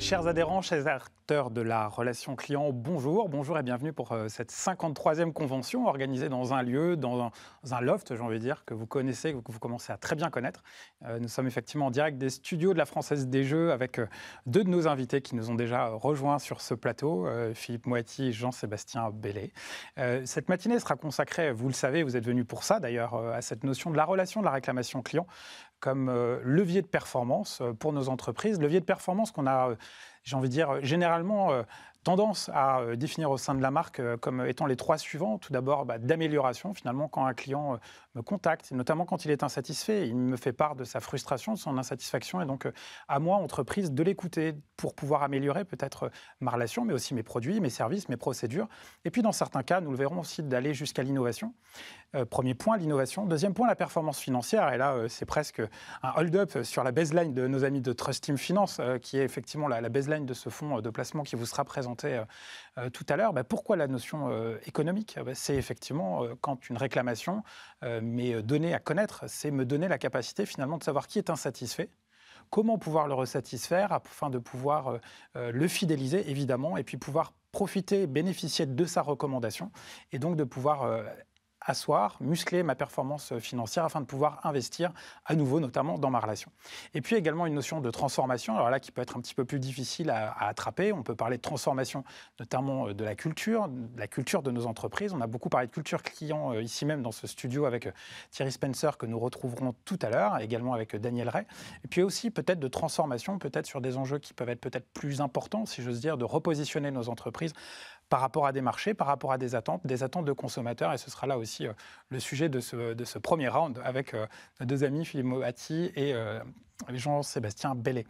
Chers adhérents, chers acteurs de la relation client, bonjour, bonjour et bienvenue pour cette 53e convention organisée dans un lieu, dans un loft, j'ai envie de dire, que vous connaissez, que vous commencez à très bien connaître. Nous sommes effectivement en direct des studios de la Française des Jeux avec deux de nos invités qui nous ont déjà rejoints sur ce plateau, Philippe Moati et Jean-Sébastien Bellet. Cette matinée sera consacrée, vous le savez, vous êtes venus pour ça d'ailleurs, à cette notion de la relation, de la réclamation client comme levier de performance pour nos entreprises, levier de performance qu'on a, j'ai envie de dire, généralement tendance à définir au sein de la marque comme étant les trois suivants. Tout d'abord, d'amélioration, finalement, quand un client me contacte, notamment quand il est insatisfait, il me fait part de sa frustration, de son insatisfaction, et donc à moi, entreprise, de l'écouter pour pouvoir améliorer peut-être ma relation, mais aussi mes produits, mes services, mes procédures. Et puis, dans certains cas, nous le verrons aussi, d'aller jusqu'à l'innovation. Premier point, l'innovation. Deuxième point, la performance financière. Et là, c'est presque un hold-up sur la baseline de nos amis de Trust Team Finance, qui est effectivement la baseline de ce fonds de placement qui vous sera présenté tout à l'heure. Pourquoi la notion économique ? C'est effectivement quand une réclamation m'est donnée à connaître, c'est me donner la capacité finalement de savoir qui est insatisfait, comment pouvoir le resatisfaire afin de pouvoir le fidéliser évidemment et puis pouvoir profiter, bénéficier de sa recommandation et donc de pouvoir asseoir, muscler ma performance financière afin de pouvoir investir à nouveau, notamment dans ma relation. Et puis également une notion de transformation, alors là qui peut être un petit peu plus difficile à attraper. On peut parler de transformation notamment de la culture de nos entreprises. On a beaucoup parlé de culture client ici même dans ce studio avec Thierry Spencer que nous retrouverons tout à l'heure, également avec Daniel Ray. Et puis aussi peut-être de transformation, peut-être sur des enjeux qui peuvent être peut-être plus importants, si j'ose dire, de repositionner nos entreprises par rapport à des marchés, par rapport à des attentes de consommateurs. Et ce sera là aussi le sujet de ce premier round avec nos deux amis Philippe Moati et Jean-Sébastien Bellet.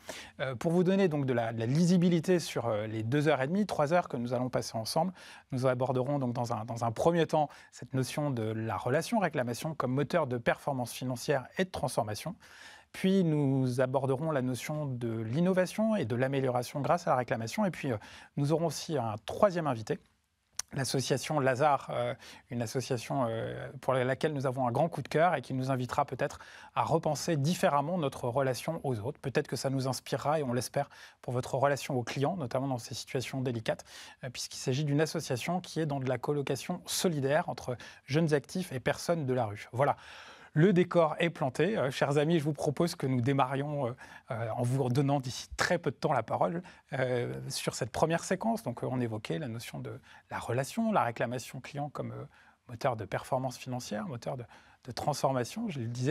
Pour vous donner donc de la lisibilité sur les 2h30, 3 heures que nous allons passer ensemble, nous aborderons donc dans un premier temps cette notion de la relation réclamation comme moteur de performance financière et de transformation. Puis nous aborderons la notion de l'innovation et de l'amélioration grâce à la réclamation. Et puis nous aurons aussi un troisième invité, l'association Lazare, une association pour laquelle nous avons un grand coup de cœur et qui nous invitera peut-être à repenser différemment notre relation aux autres. Peut-être que ça nous inspirera, et on l'espère, pour votre relation aux clients, notamment dans ces situations délicates, puisqu'il s'agit d'une association qui est dans de la colocation solidaire entre jeunes actifs et personnes de la rue. Voilà. Le décor est planté. Chers amis, je vous propose que nous démarrions en vous donnant d'ici très peu de temps la parole sur cette première séquence. Donc, on évoquait la notion de la relation, la réclamation client comme moteur de performance financière, moteur de transformation, je le disais.